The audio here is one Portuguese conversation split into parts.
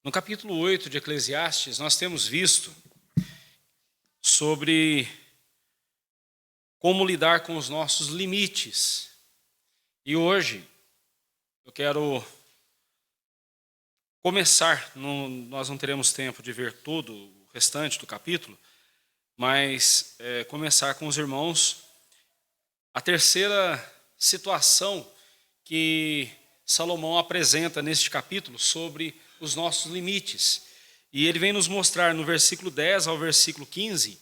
No capítulo 8 de Eclesiastes, nós temos visto sobre como lidar com os nossos limites. E hoje eu quero começar, nós não teremos tempo de ver todo o restante do capítulo, mas começar com os irmãos a terceira situação que Salomão apresenta neste capítulo sobre os nossos limites. E ele vem nos mostrar no versículo 10 ao versículo 15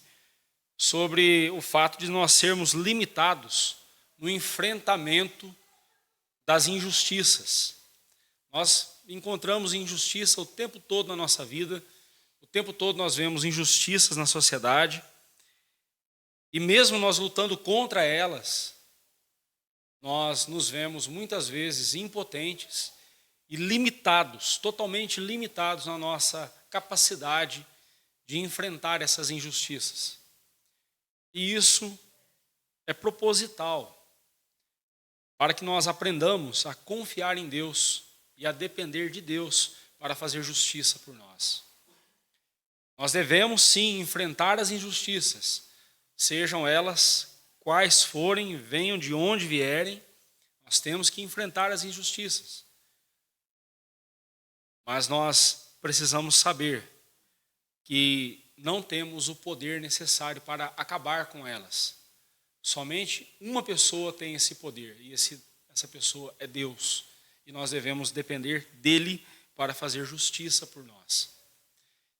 sobre o fato de nós sermos limitados no enfrentamento das injustiças. Nós encontramos injustiça o tempo todo na nossa vida, o tempo todo nós vemos injustiças na sociedade, e mesmo nós lutando contra elas, nós nos vemos muitas vezes impotentes e limitados, totalmente limitados na nossa capacidade de enfrentar essas injustiças. E isso é proposital, para que nós aprendamos a confiar em Deus e a depender de Deus para fazer justiça por nós. Nós devemos sim enfrentar as injustiças, sejam elas quais forem, venham de onde vierem, nós temos que enfrentar as injustiças. Mas nós precisamos saber que não temos o poder necessário para acabar com elas. Somente uma pessoa tem esse poder, e essa pessoa é Deus. E nós devemos depender dele para fazer justiça por nós.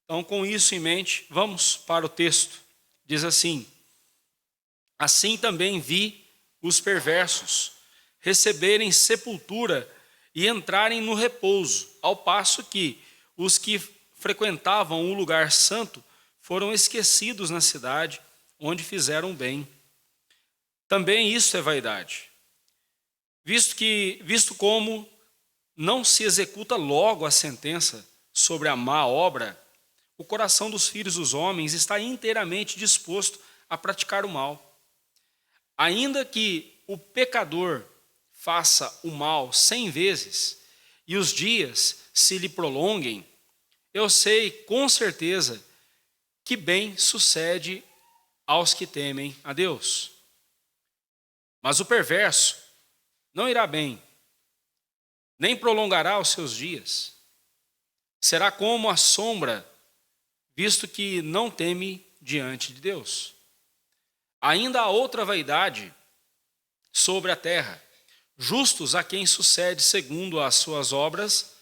Então, com isso em mente, vamos para o texto. Diz assim: assim também vi os perversos receberem sepultura e entrarem no repouso, ao passo que os que frequentavam o lugar santo foram esquecidos na cidade onde fizeram bem. Também isso é vaidade, visto como não se executa logo a sentença sobre a má obra, o coração dos filhos dos homens está inteiramente disposto a praticar o mal. Ainda que o pecador faça o mal 100 vezes e os dias se lhe prolonguem, eu sei com certeza que bem sucede aos que temem a Deus. Mas o perverso não irá bem, nem prolongará os seus dias. Será como a sombra, visto que não teme diante de Deus. Ainda há outra vaidade sobre a terra, justos a quem sucede segundo as suas obras,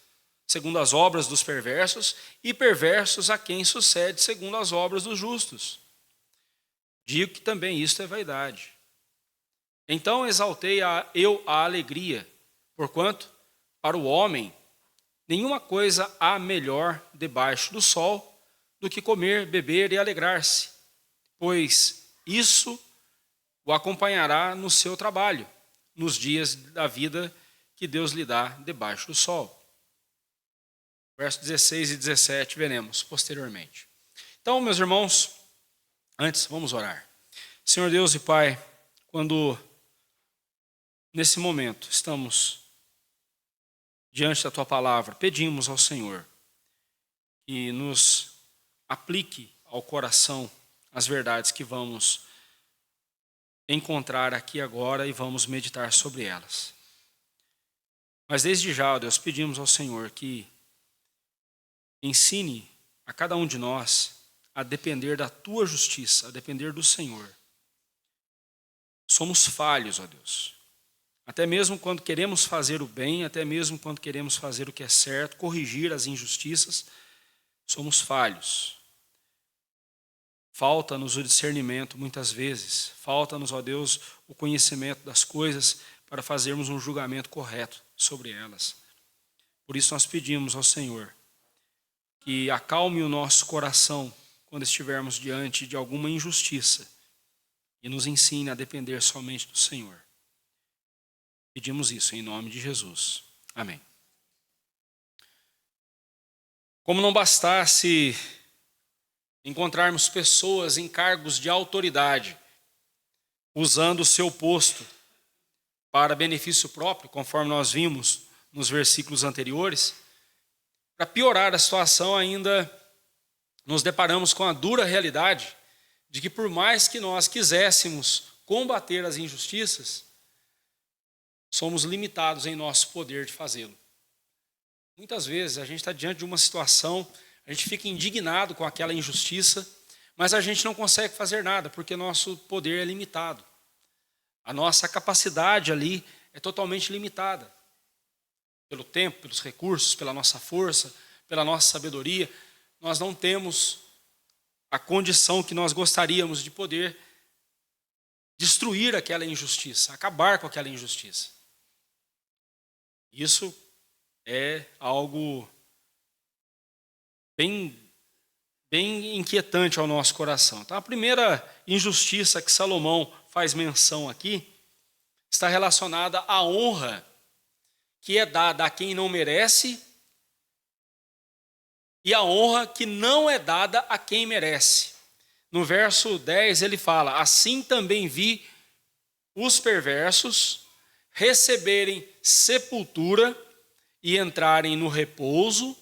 segundo as obras dos perversos, e perversos a quem sucede segundo as obras dos justos. Digo que também isto é vaidade. Então exaltei eu a alegria, porquanto, para o homem, nenhuma coisa há melhor debaixo do sol do que comer, beber e alegrar-se, pois isso o acompanhará no seu trabalho, nos dias da vida que Deus lhe dá debaixo do sol. Versos 16 e 17 veremos posteriormente. Então, meus irmãos, antes vamos orar. Senhor Deus e Pai, quando nesse momento estamos diante da Tua palavra, pedimos ao Senhor que nos aplique ao coração as verdades que vamos encontrar aqui agora e vamos meditar sobre elas. Mas desde já, ó Deus, pedimos ao Senhor que ensine a cada um de nós a depender da Tua justiça, a depender do Senhor. Somos falhos, ó Deus. Até mesmo quando queremos fazer o bem, até mesmo quando queremos fazer o que é certo, corrigir as injustiças, somos falhos. Falta-nos o discernimento muitas vezes, falta-nos, ó Deus, o conhecimento das coisas para fazermos um julgamento correto sobre elas. Por isso nós pedimos ao Senhor que acalme o nosso coração quando estivermos diante de alguma injustiça e nos ensine a depender somente do Senhor. Pedimos isso em nome de Jesus. Amém. Como não bastasse encontrarmos pessoas em cargos de autoridade, usando o seu posto para benefício próprio, conforme nós vimos nos versículos anteriores, Para piorar a situação, ainda nos deparamos com a dura realidade de que, por mais que nós quiséssemos combater as injustiças, somos limitados em nosso poder de fazê-lo. Muitas vezes a gente está diante de uma situação, a gente fica indignado com aquela injustiça, mas a gente não consegue fazer nada, porque nosso poder é limitado. A nossa capacidade ali é totalmente limitada. Pelo tempo, pelos recursos, pela nossa força, pela nossa sabedoria, nós não temos a condição que nós gostaríamos de poder destruir aquela injustiça, acabar com aquela injustiça. Isso é algo bem inquietante ao nosso coração. Então, a primeira injustiça que Salomão faz menção aqui está relacionada à honra que é dada a quem não merece e a honra que não é dada a quem merece. No verso 10 ele fala: assim também vi os perversos receberem sepultura e entrarem no repouso,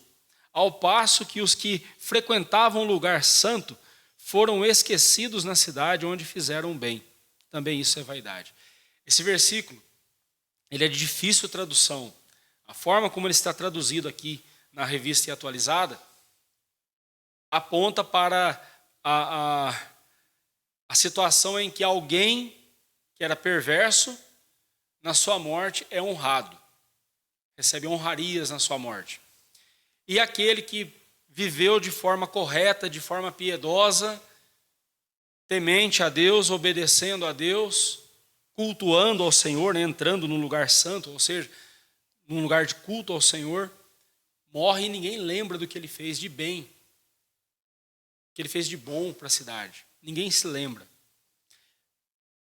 ao passo que os que frequentavam o lugar santo foram esquecidos na cidade onde fizeram bem. Também isso é vaidade. Esse versículo, ele é de difícil tradução. A forma como ele está traduzido aqui na Revista e Atualizada aponta para a situação em que alguém que era perverso, na sua morte é honrado, recebe honrarias na sua morte. E aquele que viveu de forma correta, de forma piedosa, temente a Deus, obedecendo a Deus, cultuando ao Senhor, né, entrando no lugar santo, ou seja, num lugar de culto ao Senhor, morre e ninguém lembra do que ele fez de bem, que ele fez de bom para a cidade. Ninguém se lembra.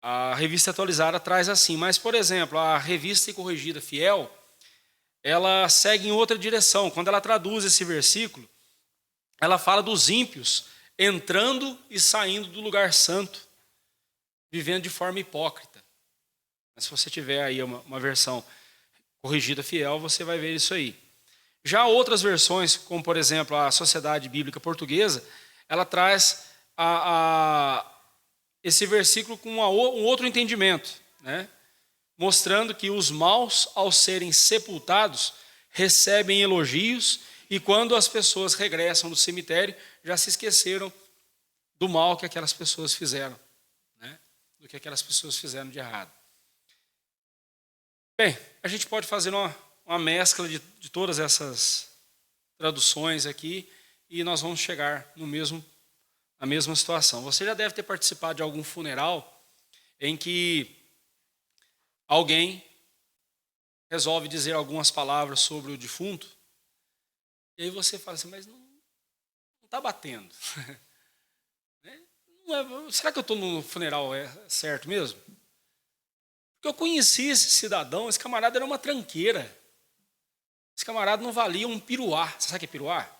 A Revista Atualizada traz assim, mas, por exemplo, a Revista e Corrigida Fiel, ela segue em outra direção. Quando ela traduz esse versículo, ela fala dos ímpios entrando e saindo do lugar santo, vivendo de forma hipócrita. Mas se você tiver aí uma versão Corrigida Fiel, você vai ver isso aí. Já outras versões, como por exemplo a Sociedade Bíblica Portuguesa, ela traz esse versículo com um outro entendimento, né? Mostrando que os maus, ao serem sepultados, recebem elogios, e quando as pessoas regressam do cemitério, já se esqueceram do mal que aquelas pessoas fizeram, né? Do que aquelas pessoas fizeram de errado. Bem, a gente pode fazer uma mescla de todas essas traduções aqui, e nós vamos chegar na mesma situação. Você já deve ter participado de algum funeral em que alguém resolve dizer algumas palavras sobre o defunto, e aí você fala assim, mas não está batendo. Não é, será que eu estou no funeral certo mesmo? Porque eu conheci esse cidadão, esse camarada era uma tranqueira. Esse camarada não valia um piruá. Você sabe o que é piruá?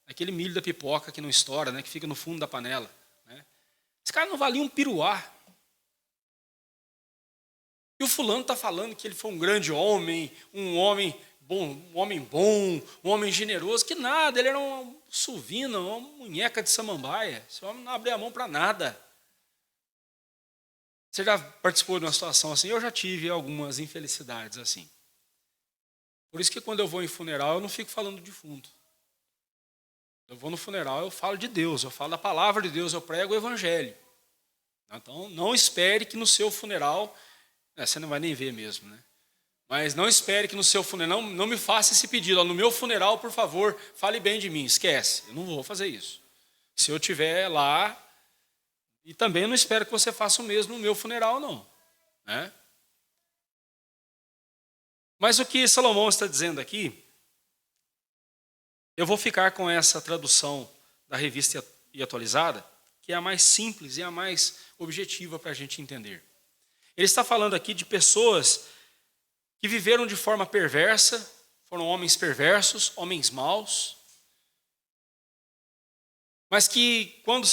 Aquele milho da pipoca que não estoura, né, que fica no fundo da panela, né? Esse cara não valia um piruá. E o fulano está falando que ele foi um grande homem, um homem bom, um homem generoso, que nada, ele era uma suvina, uma munheca de samambaia. Esse homem não abria a mão para nada. Você já participou de uma situação assim? Eu já tive algumas infelicidades assim. Por isso que quando eu vou em funeral, eu não fico falando do defunto. Eu vou no funeral, eu falo de Deus, eu falo da palavra de Deus, eu prego o evangelho. Então, não espere que no seu funeral, você não vai nem ver mesmo, né? Mas não espere que no seu funeral, não me faça esse pedido. No meu funeral, por favor, fale bem de mim. Esquece, eu não vou fazer isso. Se eu estiver lá, e também não espero que você faça o mesmo no meu funeral, não, né? Mas o que Salomão está dizendo aqui, eu vou ficar com essa tradução da Revista e Atualizada, que é a mais simples e a mais objetiva para a gente entender. Ele está falando aqui de pessoas que viveram de forma perversa, foram homens perversos, homens maus, mas que quando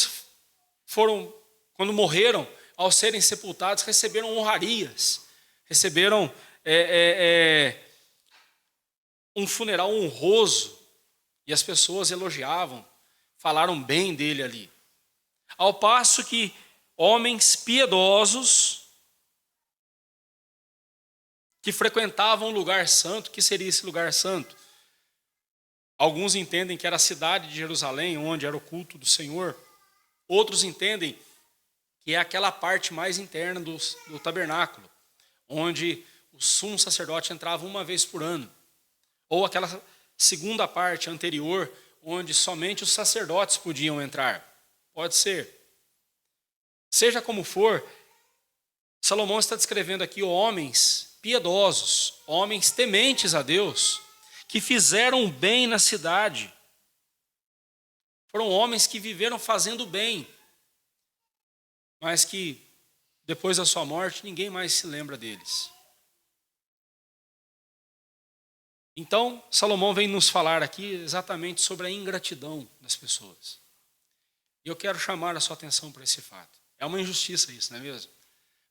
morreram, ao serem sepultados, receberam honrarias, receberam um funeral honroso, E as pessoas elogiavam, falaram bem dele ali. Ao passo que homens piedosos que frequentavam o lugar santo, que seria esse lugar santo? Alguns entendem que era a cidade de Jerusalém, onde era o culto do Senhor. Outros entendem que é aquela parte mais interna do tabernáculo, onde o sumo sacerdote entrava uma vez por ano. Ou aquela segunda parte anterior, onde somente os sacerdotes podiam entrar. Pode ser. Seja como for, Salomão está descrevendo aqui homens piedosos, homens tementes a Deus, que fizeram bem na cidade. Foram homens que viveram fazendo bem, mas que depois da sua morte ninguém mais se lembra deles. Então, Salomão vem nos falar aqui exatamente sobre a ingratidão das pessoas. E eu quero chamar a sua atenção para esse fato. É uma injustiça isso, não é mesmo?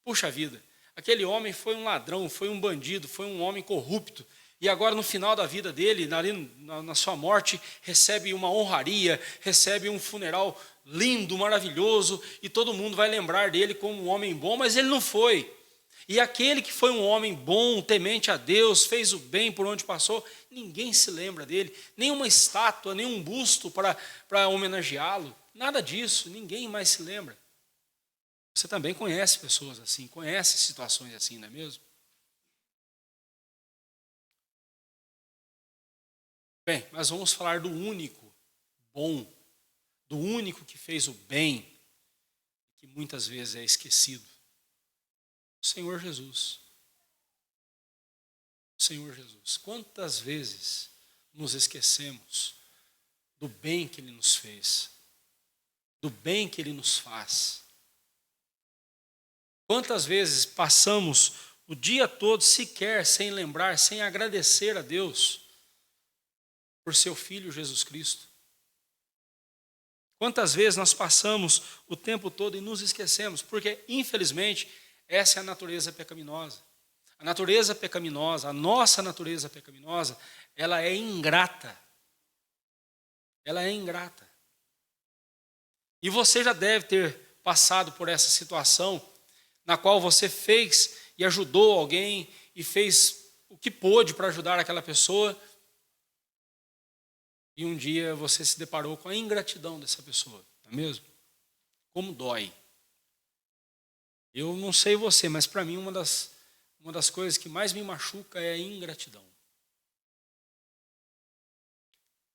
Puxa vida, aquele homem foi um ladrão, foi um bandido, foi um homem corrupto. E agora no final da vida dele, na sua morte, recebe uma honraria, recebe um funeral lindo, maravilhoso. E todo mundo vai lembrar dele como um homem bom, mas ele não foi. E aquele que foi um homem bom, temente a Deus, fez o bem por onde passou, ninguém se lembra dele. Nem uma estátua, nem um busto para homenageá-lo. Nada disso, ninguém mais se lembra. Você também conhece pessoas assim, conhece situações assim, não é mesmo? Bem, mas vamos falar do único bom, do único que fez o bem, que muitas vezes é esquecido. O Senhor Jesus. O Senhor Jesus. Quantas vezes nos esquecemos do bem que Ele nos fez, do bem que Ele nos faz? Quantas vezes passamos o dia todo sequer sem lembrar, sem agradecer a Deus por seu Filho Jesus Cristo? Quantas vezes nós passamos o tempo todo e nos esquecemos? Porque, infelizmente, essa é a natureza pecaminosa. A natureza pecaminosa, a nossa natureza pecaminosa, ela é ingrata. Ela é ingrata. E você já deve ter passado por essa situação na qual você fez e ajudou alguém e fez o que pôde para ajudar aquela pessoa. E um dia você se deparou com a ingratidão dessa pessoa, não é mesmo? Como dói. Eu não sei você, mas para mim uma das coisas que mais me machuca é a ingratidão.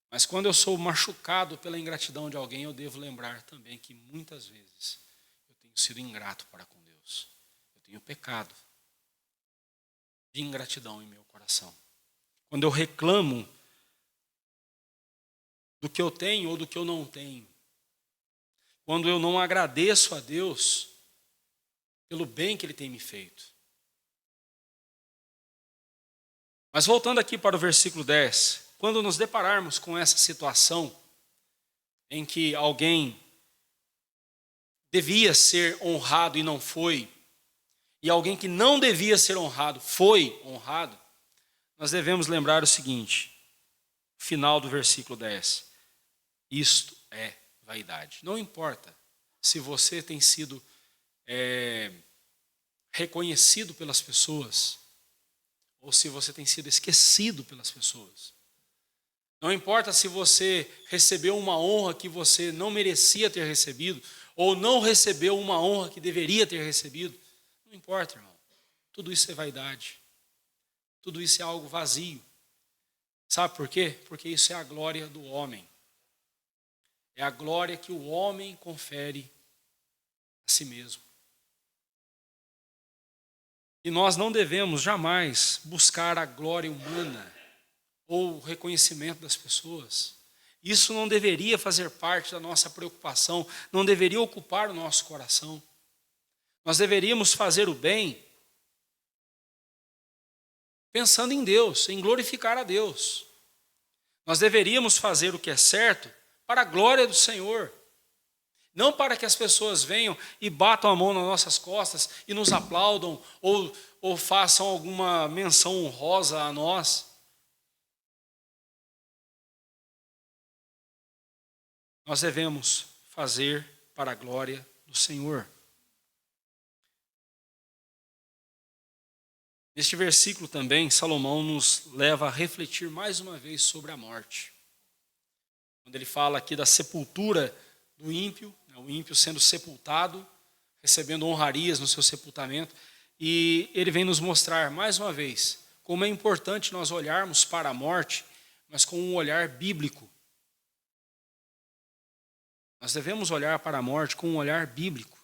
Mas quando eu sou machucado pela ingratidão de alguém, eu devo lembrar também que muitas vezes eu tenho sido ingrato para com Deus. Eu tenho pecado de ingratidão em meu coração. Quando eu reclamo do que eu tenho ou do que eu não tenho. Quando eu não agradeço a Deus pelo bem que Ele tem me feito. Mas voltando aqui para o versículo 10, quando nos depararmos com essa situação em que alguém devia ser honrado e não foi, e alguém que não devia ser honrado foi honrado, nós devemos lembrar o seguinte, final do versículo 10. Isto é vaidade. Não importa se você tem sido reconhecido pelas pessoas ou se você tem sido esquecido pelas pessoas. Não importa se você recebeu uma honra que você não merecia ter recebido ou não recebeu uma honra que deveria ter recebido. Não importa, irmão. Tudo isso é vaidade. Tudo isso é algo vazio. Sabe por quê? Porque isso é a glória do homem. É a glória que o homem confere a si mesmo. E nós não devemos jamais buscar a glória humana ou o reconhecimento das pessoas. Isso não deveria fazer parte da nossa preocupação, não deveria ocupar o nosso coração. Nós deveríamos fazer o bem pensando em Deus, em glorificar a Deus. Nós deveríamos fazer o que é certo para a glória do Senhor. Não para que as pessoas venham e batam a mão nas nossas costas e nos aplaudam ou façam alguma menção honrosa a nós. nós devemos fazer para a glória do Senhor. Neste versículo também, Salomão nos leva a refletir mais uma vez sobre a morte. Quando ele fala aqui da sepultura do ímpio, o ímpio sendo sepultado, recebendo honrarias no seu sepultamento, e ele vem nos mostrar mais uma vez como é importante nós olharmos para a morte, mas com um olhar bíblico. Nós devemos olhar para a morte com um olhar bíblico.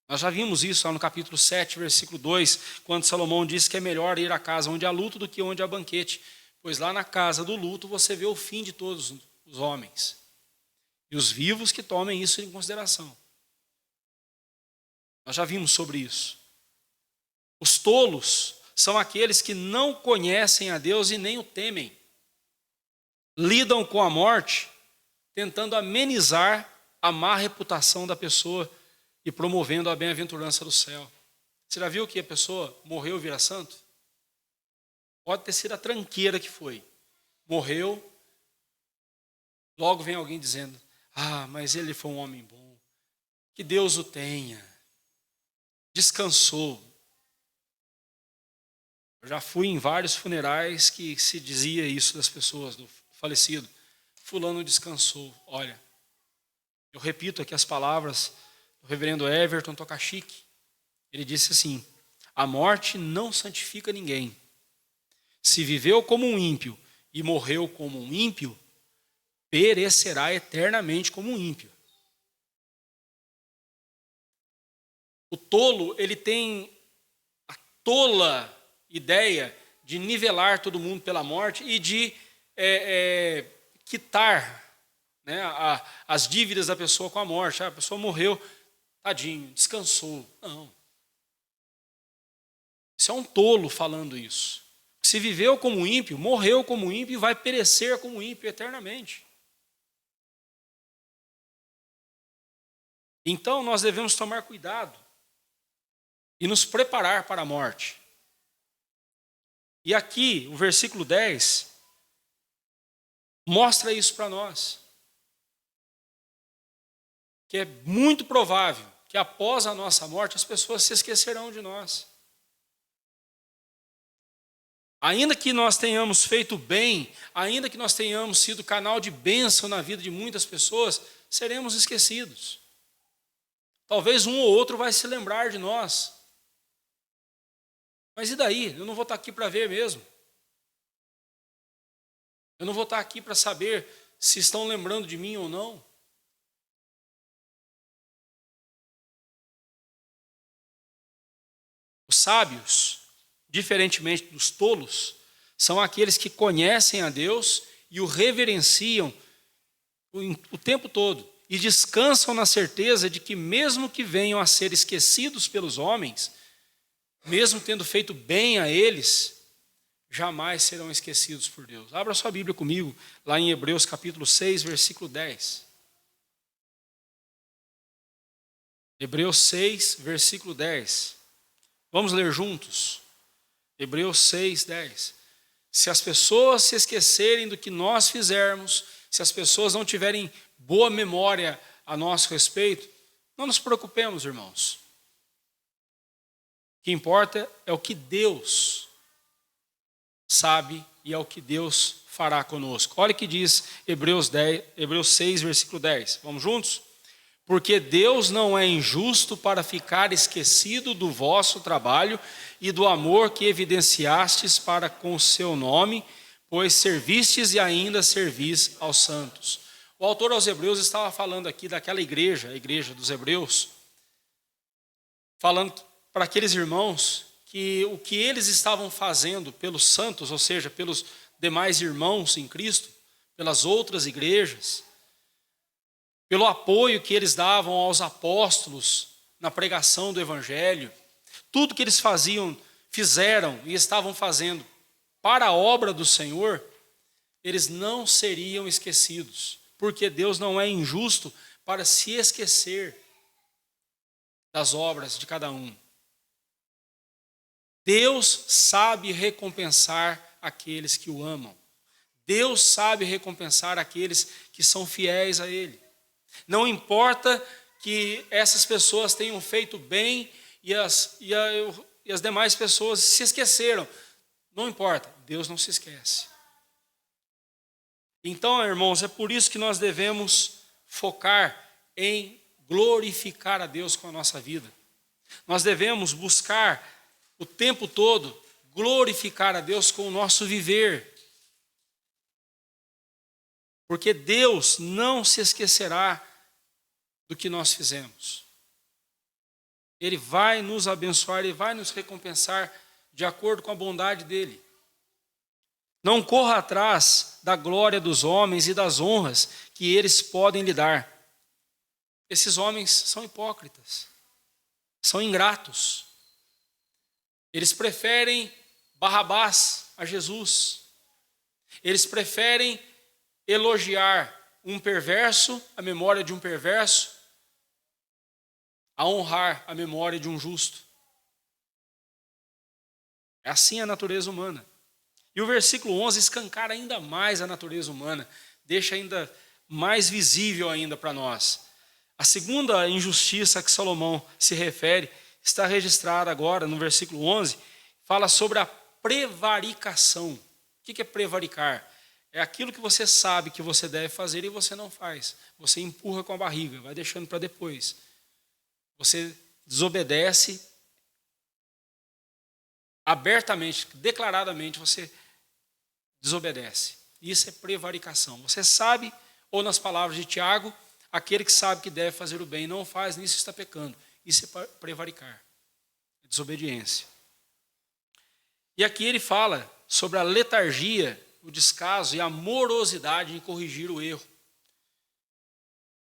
Nós já vimos isso lá no capítulo 7, versículo 2, quando Salomão disse que é melhor ir à casa onde há luto do que onde há banquete, pois lá na casa do luto você vê o fim de todos os homens. E os vivos que tomem isso em consideração. Nós já vimos sobre isso. Os tolos são aqueles que não conhecem a Deus e nem o temem. Lidam com a morte, tentando amenizar a má reputação da pessoa e promovendo a bem-aventurança do céu. Você já viu que a pessoa morreu e vira santo? Pode ter sido a tranqueira que foi. Morreu, logo vem alguém dizendo, mas ele foi um homem bom, que Deus o tenha, descansou. Eu já fui em vários funerais que se dizia isso das pessoas, do falecido. Fulano descansou. Olha, eu repito aqui as palavras do reverendo Everton Tokachique. Ele disse assim, a morte não santifica ninguém. Se viveu como um ímpio e morreu como um ímpio, perecerá eternamente como um ímpio. O tolo, ele tem a tola ideia de nivelar todo mundo pela morte e de quitar, né, as dívidas da pessoa com a morte. A pessoa morreu, tadinho, descansou. Não. Isso é um tolo falando isso. Se viveu como ímpio, morreu como ímpio e vai perecer como ímpio eternamente. Então nós devemos tomar cuidado e nos preparar para a morte. E aqui, o versículo 10, mostra isso para nós. Que é muito provável que após a nossa morte as pessoas se esquecerão de nós. Ainda que nós tenhamos feito bem, ainda que nós tenhamos sido canal de bênção na vida de muitas pessoas, seremos esquecidos. Talvez um ou outro vai se lembrar de nós. Mas e daí? Eu não vou estar aqui para ver mesmo. Eu não vou estar aqui para saber se estão lembrando de mim ou não. Os sábios, diferentemente dos tolos, são aqueles que conhecem a Deus e o reverenciam o tempo todo e descansam na certeza de que mesmo que venham a ser esquecidos pelos homens, mesmo tendo feito bem a eles, jamais serão esquecidos por Deus. Abra sua Bíblia comigo, lá em Hebreus capítulo 6, versículo 10. Hebreus 6, versículo 10. Vamos ler juntos? Hebreus 6, 10. Se as pessoas se esquecerem do que nós fizermos, se as pessoas não tiverem boa memória a nosso respeito, não nos preocupemos, irmãos. O que importa é o que Deus sabe e é o que Deus fará conosco. Olha o que diz Hebreus 6, versículo 10. Vamos juntos? Porque Deus não é injusto para ficar esquecido do vosso trabalho e do amor que evidenciastes para com o seu nome, pois servistes e ainda servis aos santos. O autor aos Hebreus estava falando aqui daquela igreja, a igreja dos Hebreus, falando para aqueles irmãos que o que eles estavam fazendo pelos santos, ou seja, pelos demais irmãos em Cristo, pelas outras igrejas, pelo apoio que eles davam aos apóstolos na pregação do Evangelho, tudo que eles fizeram e estavam fazendo para a obra do Senhor, eles não seriam esquecidos, porque Deus não é injusto para se esquecer das obras de cada um. Deus sabe recompensar aqueles que o amam. Deus sabe recompensar aqueles que são fiéis a Ele. Não importa que essas pessoas tenham feito bem e as demais pessoas se esqueceram. Não importa, Deus não se esquece. Então, irmãos, é por isso que nós devemos focar em glorificar a Deus com a nossa vida. Nós devemos buscar o tempo todo glorificar a Deus com o nosso viver. Porque Deus não se esquecerá do que nós fizemos. Ele vai nos abençoar, Ele vai nos recompensar de acordo com a bondade dEle. Não corra atrás da glória dos homens e das honras que eles podem lhe dar. Esses homens são hipócritas, são ingratos. Eles preferem Barrabás a Jesus. Eles preferem elogiar um perverso, a memória de um perverso, a honrar a memória de um justo. É assim a natureza humana. E o versículo 11 escancara ainda mais a natureza humana, deixa ainda mais visível ainda para nós. A segunda injustiça a que Salomão se refere está registrada agora no versículo 11, fala sobre a prevaricação. O que é prevaricar? É aquilo que você sabe que você deve fazer e você não faz. Você empurra com a barriga, vai deixando para depois. Você desobedece abertamente, declaradamente, você desobedece. Isso é prevaricação. Você sabe, ou nas palavras de Tiago, aquele que sabe que deve fazer o bem e não faz, nisso está pecando. Isso é prevaricar, é desobediência. E aqui ele fala sobre a letargia, o descaso e a morosidade em corrigir o erro.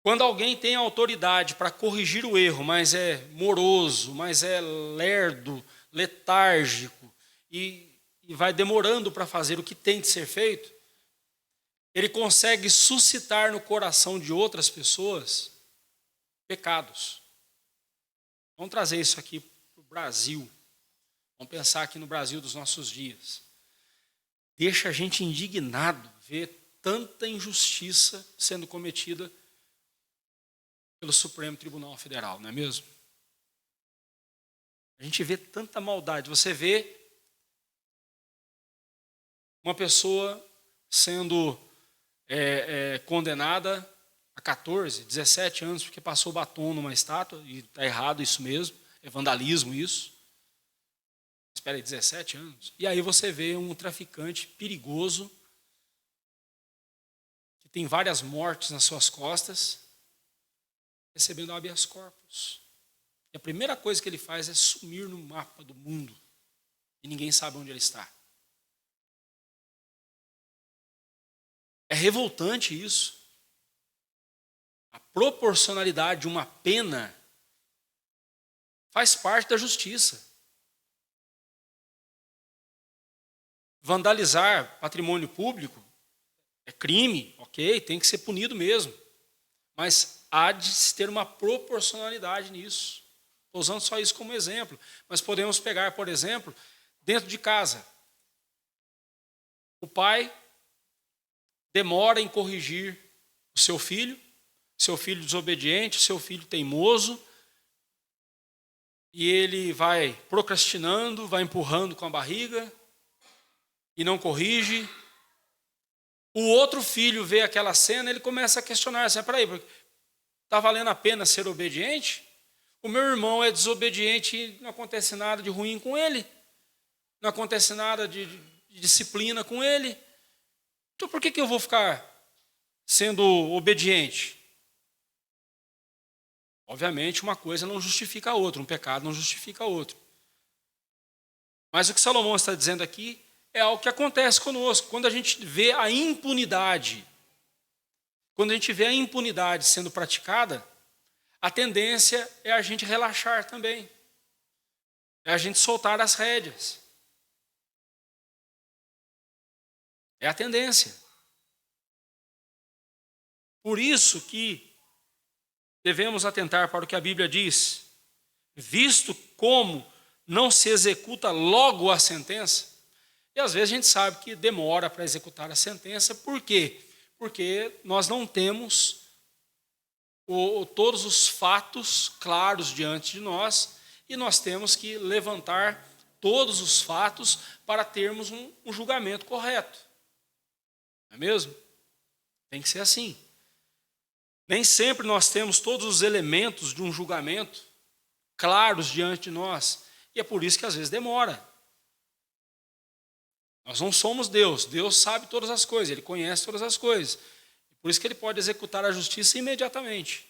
Quando alguém tem autoridade para corrigir o erro, mas é moroso, mas é lerdo, letárgico e vai demorando para fazer o que tem de ser feito, ele consegue suscitar no coração de outras pessoas pecados. Vamos trazer isso aqui para o Brasil. Vamos pensar aqui no Brasil dos nossos dias. Deixa a gente indignado ver tanta injustiça sendo cometida pelo Supremo Tribunal Federal, não é mesmo? A gente vê tanta maldade. Você vê uma pessoa sendo condenada a 14, 17 anos porque passou batom numa estátua, e está errado isso mesmo, é vandalismo isso. Espera aí, 17 anos. E aí você vê um traficante perigoso, que tem várias mortes nas suas costas, recebendo habeas corpus. E a primeira coisa que ele faz é sumir no mapa do mundo. E ninguém sabe onde ele está. É revoltante isso. A proporcionalidade de uma pena faz parte da justiça. Vandalizar patrimônio público é crime, ok, tem que ser punido mesmo. Mas há de se ter uma proporcionalidade nisso. Estou usando só isso como exemplo. Mas podemos pegar, por exemplo, dentro de casa. O pai demora em corrigir o seu filho desobediente, o seu filho teimoso, e ele vai procrastinando, vai empurrando com a barriga, e não corrige. O outro filho vê aquela cena, ele começa a questionar, assim, peraí, está valendo a pena ser obediente? O meu irmão é desobediente e não acontece nada de ruim com ele, não acontece nada de disciplina com ele, então por que eu vou ficar sendo obediente? Obviamente uma coisa não justifica a outra, um pecado não justifica a outro. Mas o que Salomão está dizendo aqui é algo que acontece conosco. Quando a gente vê a impunidade, sendo praticada, a tendência é a gente relaxar também. É a gente soltar as rédeas. É a tendência. Por isso que devemos atentar para o que a Bíblia diz. Visto como não se executa logo a sentença. E às vezes a gente sabe que demora para executar a sentença. Por quê? Porque nós não temos todos os fatos claros diante de nós e nós temos que levantar todos os fatos para termos um julgamento correto. Não é mesmo? Tem que ser assim. Nem sempre nós temos todos os elementos de um julgamento claros diante de nós. E é por isso que às vezes demora. Nós não somos Deus. Deus sabe todas as coisas, Ele conhece todas as coisas. Por isso que Ele pode executar a justiça imediatamente.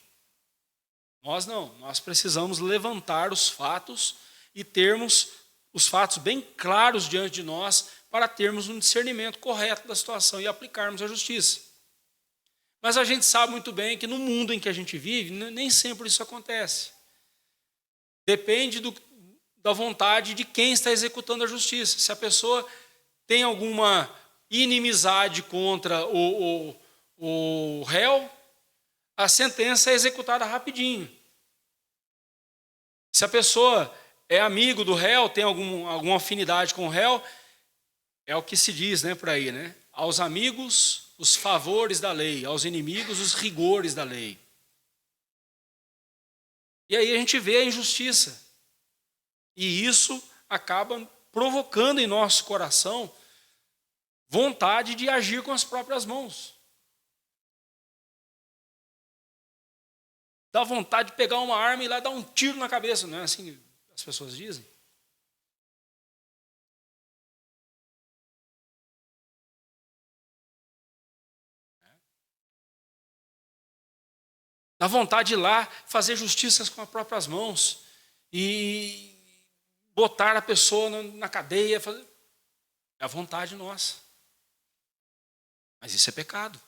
Nós não. Nós precisamos levantar os fatos e termos os fatos bem claros diante de nós para termos um discernimento correto da situação e aplicarmos a justiça. Mas a gente sabe muito bem que no mundo em que a gente vive, nem sempre isso acontece. Depende da vontade de quem está executando a justiça. Se a pessoa tem alguma inimizade contra o réu, a sentença é executada rapidinho. Se a pessoa é amigo do réu, tem alguma afinidade com o réu, é o que se diz, né, por aí, né? Aos amigos, os favores da lei, aos inimigos, os rigores da lei. E aí a gente vê a injustiça. E isso acaba provocando em nosso coração vontade de agir com as próprias mãos. Dá vontade de pegar uma arma e ir lá dar um tiro na cabeça, não é assim que as pessoas dizem? Dá vontade de ir lá fazer justiças com as próprias mãos e botar a pessoa na cadeia. É a vontade nossa. Mas isso é pecado.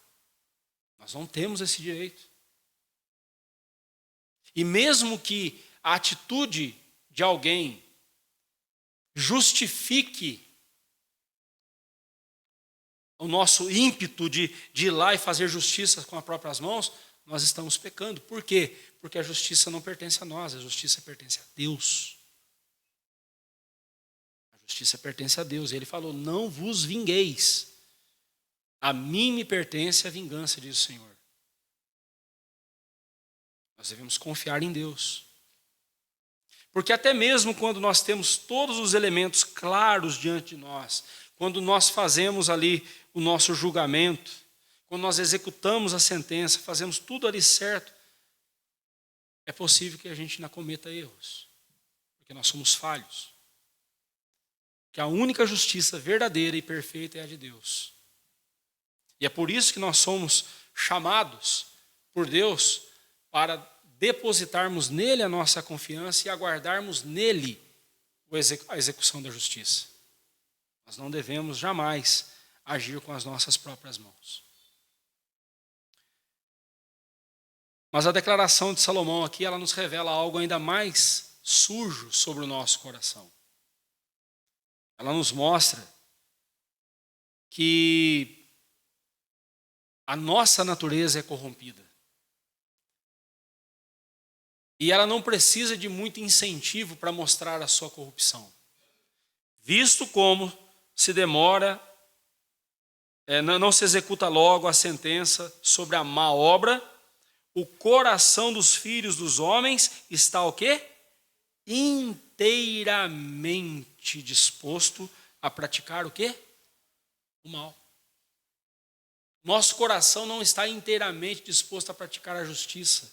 Nós não temos esse direito. E mesmo que a atitude de alguém justifique o nosso ímpeto de ir lá e fazer justiça com as próprias mãos, nós estamos pecando. Por quê? Porque a justiça não pertence a nós, a justiça pertence a Deus. A justiça pertence a Deus. Ele falou, não vos vingueis. A mim me pertence a vingança, diz o Senhor. Nós devemos confiar em Deus. Porque até mesmo quando nós temos todos os elementos claros diante de nós, quando nós fazemos ali o nosso julgamento, quando nós executamos a sentença, fazemos tudo ali certo, é possível que a gente ainda cometa erros, porque nós somos falhos. Que a única justiça verdadeira e perfeita é a de Deus. E é por isso que nós somos chamados por Deus para depositarmos nele a nossa confiança e aguardarmos nele a execução da justiça. Nós não devemos jamais agir com as nossas próprias mãos. Mas a declaração de Salomão aqui, ela nos revela algo ainda mais sujo sobre o nosso coração. Ela nos mostra que a nossa natureza é corrompida. E ela não precisa de muito incentivo para mostrar a sua corrupção. Visto como se demora, não se executa logo a sentença sobre a má obra, o coração dos filhos dos homens está o quê? Inteiramente disposto a praticar o quê? O mal. Nosso coração não está inteiramente disposto a praticar a justiça.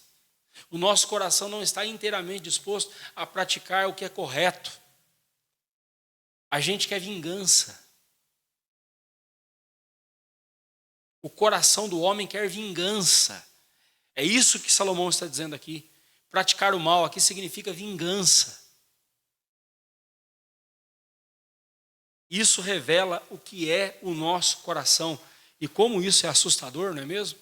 O nosso coração não está inteiramente disposto a praticar o que é correto. A gente quer vingança. O coração do homem quer vingança. É isso que Salomão está dizendo aqui. Praticar o mal aqui significa vingança. Isso revela o que é o nosso coração. E como isso é assustador, não é mesmo?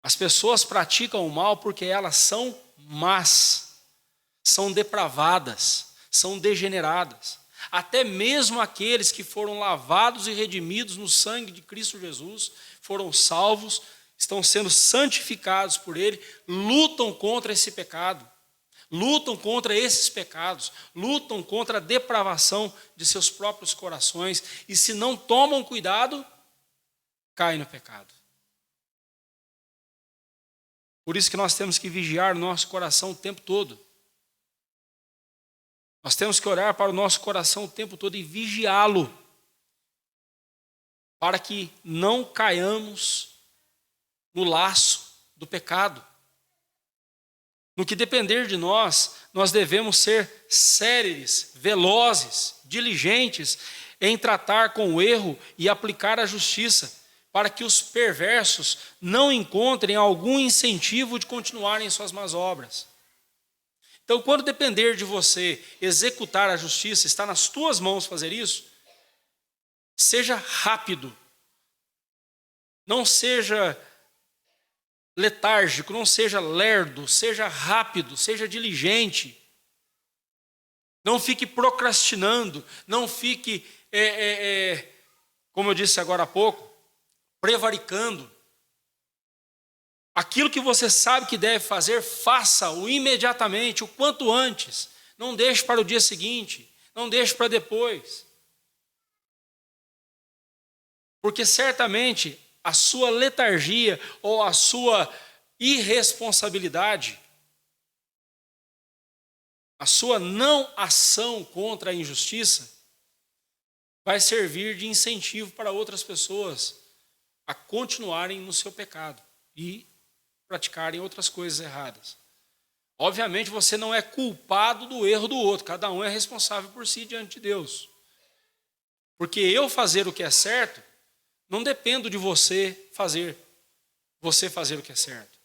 As pessoas praticam o mal porque elas são más, são depravadas, são degeneradas. Até mesmo aqueles que foram lavados e redimidos no sangue de Cristo Jesus, foram salvos, estão sendo santificados por Ele, lutam contra esse pecado, lutam contra esses pecados, lutam contra a depravação de seus próprios corações, e se não tomam cuidado, caem no pecado. Por isso que nós temos que vigiar o nosso coração o tempo todo. Nós temos que olhar para o nosso coração o tempo todo e vigiá-lo, para que não caiamos no laço do pecado. No que depender de nós, nós devemos ser céleres, velozes, diligentes em tratar com o erro e aplicar a justiça, para que os perversos não encontrem algum incentivo de continuarem suas más obras. Então, quando depender de você executar a justiça, está nas tuas mãos fazer isso, seja rápido, não seja letárgico, não seja lerdo, seja rápido, seja diligente. Não fique procrastinando, não fique, como eu disse agora há pouco, prevaricando. Aquilo que você sabe que deve fazer, faça-o imediatamente, o quanto antes. Não deixe para o dia seguinte, não deixe para depois. Porque certamente a sua letargia ou a sua irresponsabilidade, a sua não ação contra a injustiça, vai servir de incentivo para outras pessoas a continuarem no seu pecado e praticarem outras coisas erradas. Obviamente você não é culpado do erro do outro, cada um é responsável por si diante de Deus. Porque eu fazer o que é certo, não dependo de você fazer o que é certo.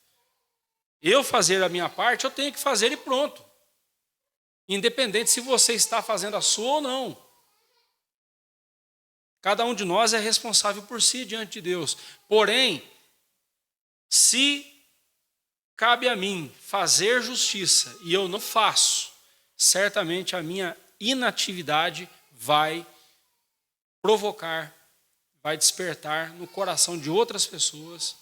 Eu fazer a minha parte, eu tenho que fazer e pronto. Independente se você está fazendo a sua ou não. Cada um de nós é responsável por si diante de Deus. Porém, se cabe a mim fazer justiça e eu não faço, certamente a minha inatividade vai provocar, vai despertar no coração de outras pessoas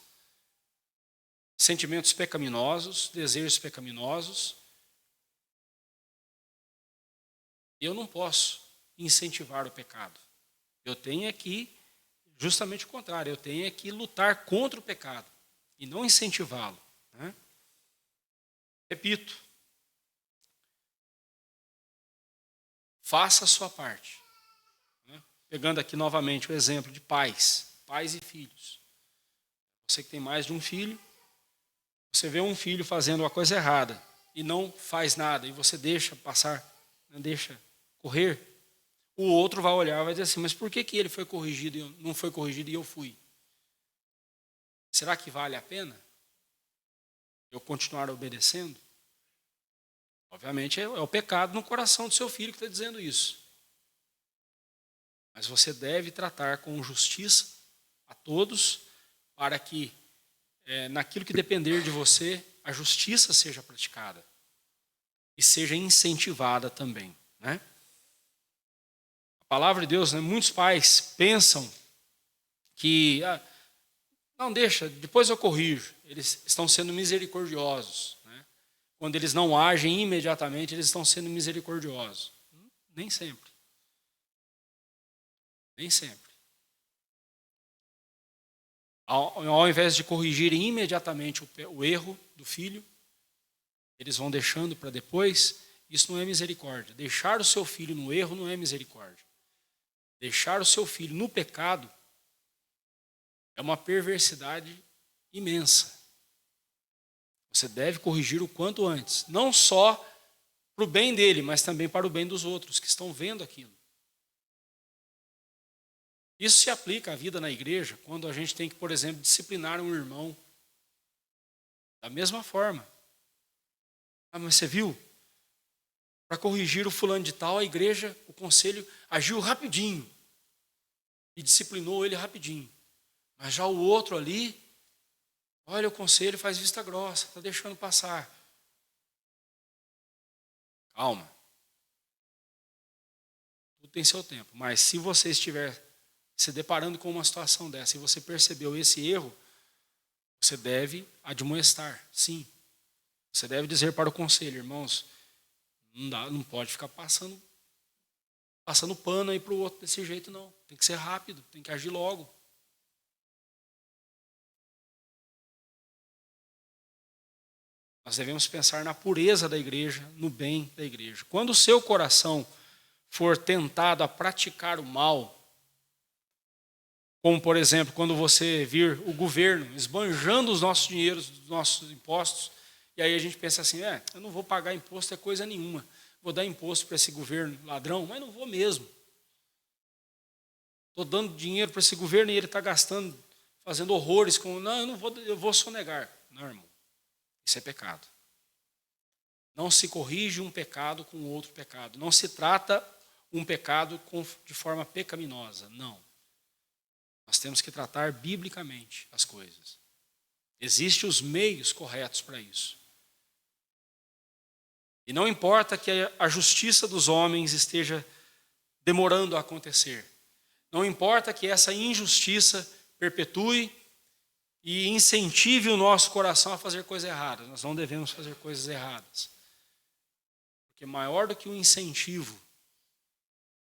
sentimentos pecaminosos, desejos pecaminosos. Eu não posso incentivar o pecado. Eu tenho aqui justamente o contrário, eu tenho aqui lutar contra o pecado e não incentivá-lo, né? Repito, faça a sua parte, né? Pegando aqui novamente o exemplo de pais e filhos. Você que tem mais de um filho, você vê um filho fazendo uma coisa errada e não faz nada, e você deixa passar, né, deixa correr, o outro vai olhar e vai dizer assim, mas por que ele foi corrigido e não foi corrigido e eu fui? Será que vale a pena eu continuar obedecendo? Obviamente é o pecado no coração do seu filho que está dizendo isso. Mas você deve tratar com justiça a todos, para que naquilo que depender de você, a justiça seja praticada e seja incentivada também, né? A palavra de Deus, né, muitos pais pensam que, não deixa, depois eu corrijo, eles estão sendo misericordiosos, né? Quando eles não agem imediatamente, eles estão sendo misericordiosos. Nem sempre. Nem sempre. Ao invés de corrigirem imediatamente o erro do filho, eles vão deixando para depois. Isso não é misericórdia. Deixar o seu filho no erro não é misericórdia. Deixar o seu filho no pecado é uma perversidade imensa. Você deve corrigir o quanto antes, não só para o bem dele, mas também para o bem dos outros que estão vendo aquilo. Isso se aplica à vida na igreja, quando a gente tem que, por exemplo, disciplinar um irmão. Da mesma forma. Mas você viu? Para corrigir o fulano de tal, a igreja, o conselho, agiu rapidinho. E disciplinou ele rapidinho. Mas já o outro ali, olha, o conselho faz vista grossa, está deixando passar. Calma. Tudo tem seu tempo. Mas se você estiver se deparando com uma situação dessa e você percebeu esse erro, você deve admoestar, sim. Você deve dizer para o conselho, irmãos, Não dá, não pode ficar passando pano aí para o outro desse jeito, não. Tem que ser rápido, tem que agir logo. Nós devemos pensar na pureza da igreja, no bem da igreja. Quando o seu coração for tentado a praticar o mal, como, por exemplo, quando você vir o governo esbanjando os nossos dinheiros, os nossos impostos, e aí a gente pensa assim, eu não vou pagar imposto, é coisa nenhuma. Vou dar imposto para esse governo ladrão, mas não vou mesmo. Estou dando dinheiro para esse governo e ele está gastando, fazendo horrores com... Não, eu não vou, eu vou sonegar. Não, irmão. Isso é pecado. Não se corrige um pecado com outro pecado. Não se trata um pecado de forma pecaminosa. Não. Nós temos que tratar biblicamente as coisas. Existem os meios corretos para isso. E não importa que a justiça dos homens esteja demorando a acontecer. Não importa que essa injustiça perpetue e incentive o nosso coração a fazer coisas erradas. Nós não devemos fazer coisas erradas. Porque maior do que o incentivo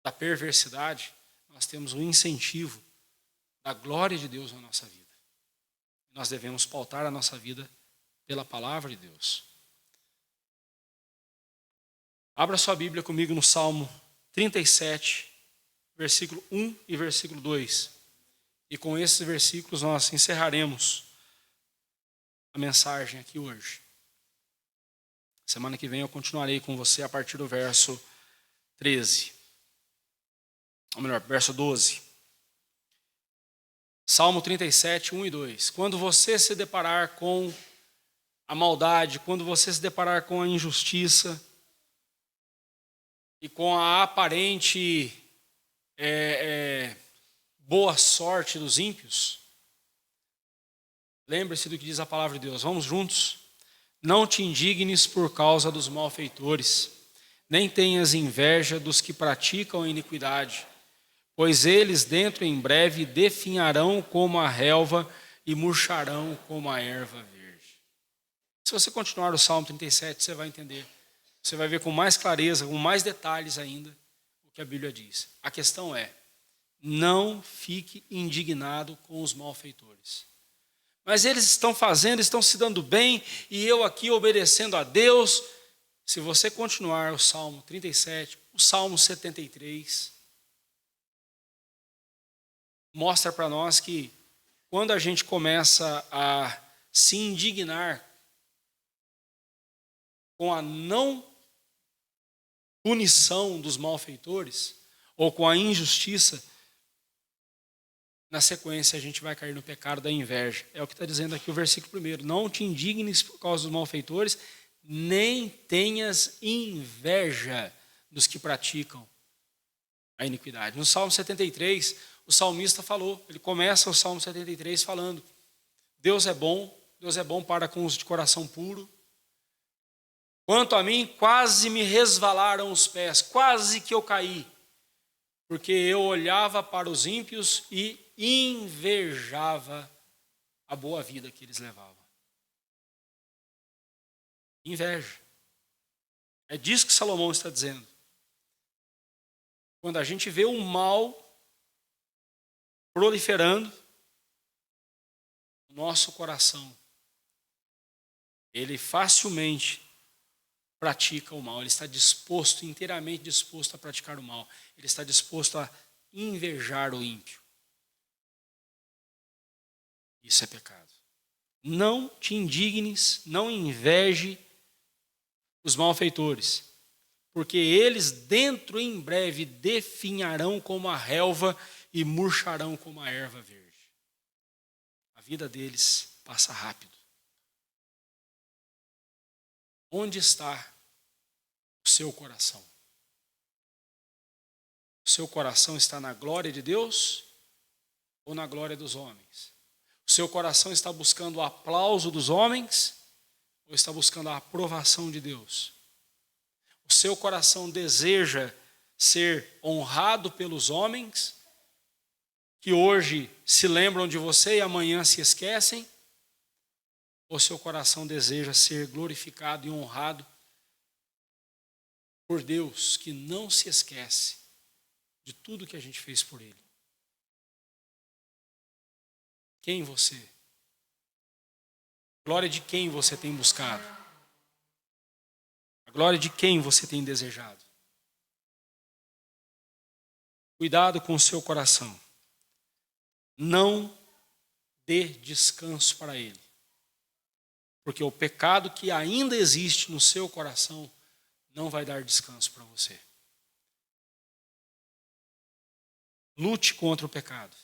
da perversidade, nós temos o incentivo da glória de Deus na nossa vida. Nós devemos pautar a nossa vida pela palavra de Deus. Abra sua Bíblia comigo no Salmo 37, versículo 1 e versículo 2. E com esses versículos nós encerraremos a mensagem aqui hoje. Semana que vem eu continuarei com você a partir do verso 13. Ou melhor, verso 12. Salmo 37, 1 e 2. Quando você se deparar com a maldade, quando você se deparar com a injustiça e com a aparente boa sorte dos ímpios, lembre-se do que diz a palavra de Deus. Vamos juntos? Não te indignes por causa dos malfeitores, nem tenhas inveja dos que praticam a iniquidade, pois eles dentro em breve definharão como a relva e murcharão como a erva verde. Se você continuar o Salmo 37, você vai entender. Você vai ver com mais clareza, com mais detalhes ainda, o que a Bíblia diz. A questão é, não fique indignado com os malfeitores. Mas eles estão fazendo, estão se dando bem, e eu aqui obedecendo a Deus. Se você continuar o Salmo 37, o Salmo 73, mostra para nós que quando a gente começa a se indignar com a não punição dos malfeitores, ou com a injustiça, na sequência a gente vai cair no pecado da inveja. É o que está dizendo aqui o versículo 1. Não te indignes por causa dos malfeitores, nem tenhas inveja dos que praticam a iniquidade. No Salmo 73, o salmista falou, ele começa o Salmo 73 falando, Deus é bom para com os de coração puro. Quanto a mim, quase me resvalaram os pés, quase que eu caí, porque eu olhava para os ímpios e invejava a boa vida que eles levavam. Inveja. É disso que Salomão está dizendo. Quando a gente vê o mal proliferando no nosso coração, ele facilmente pratica o mal. Ele está disposto, inteiramente disposto a praticar o mal. Ele está disposto a invejar o ímpio. Isso é pecado. Não te indignes, não inveje os malfeitores, porque eles dentro em breve definharão como a relva e murcharão como a erva verde. A vida deles passa rápido. Onde está o seu coração? O seu coração está na glória de Deus ou na glória dos homens? O seu coração está buscando o aplauso dos homens ou está buscando a aprovação de Deus? O seu coração deseja ser honrado pelos homens, que hoje se lembram de você e amanhã se esquecem? Ou seu coração deseja ser glorificado e honrado por Deus que não se esquece de tudo que a gente fez por Ele. Quem você? A glória de quem você tem buscado? A glória de quem você tem desejado? Cuidado com o seu coração. Não dê descanso para ele. Porque o pecado que ainda existe no seu coração não vai dar descanso para você. Lute contra o pecado.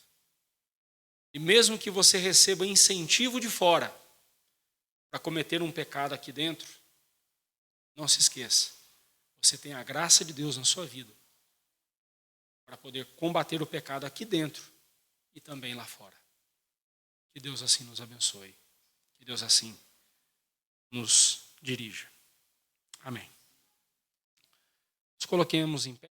E mesmo que você receba incentivo de fora para cometer um pecado aqui dentro, não se esqueça, você tem a graça de Deus na sua vida para poder combater o pecado aqui dentro e também lá fora. Que Deus assim nos abençoe. Que Deus assim nos dirija. Amém. Nos coloquemos em pé.